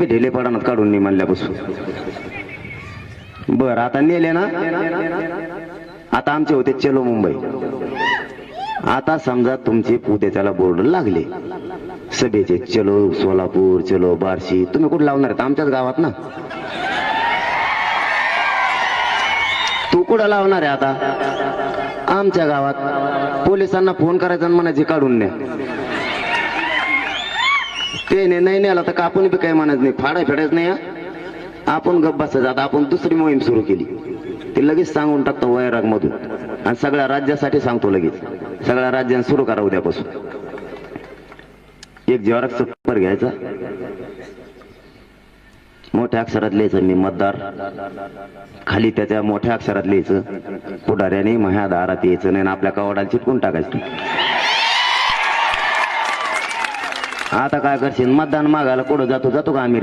ढेले पडानात काढून नाही म्हणल्यापासून बर आता नेले ना. आता आमचे होते चलो मुंबई. आता समजा तुमचे उद्याच्याला बोर्ड लागले सभेचे, चलो सोलापूर, चलो बार्शी. तुम्ही कुठे लावणार आहेत? आमच्याच गावात ना. तू कुठं लावणार आहे? आता आमच्या गावात. पोलिसांना फोन करायचा आणि म्हणायचे काढून न्या. ते नाही नेला तर कापून बी काही म्हणत नाही, फाडा फेडायच नाही. आपण गप्प बसायचं. आता आपण दुसरी मोहीम सुरू केली. ते लगेच सांगून टाकतो वैराग मधून आणि सगळ्या राज्यासाठी सांगतो लगेच. सगळ्या राज्यांना सुरू करा उद्यापासून. एक झेरॉक्स पेपर घ्यायचा, मोठ्या अक्षरात लिहायचं मी मतदार, खाली त्याच्या मोठ्या अक्षरात लिहायचं पुढाऱ्याने माझ्या दारात यायचं नाही, आपल्या कवाडाला चिटकून टाकायचं. आता काय करशील? मतदान मागायला कुठं जातो का आम्ही?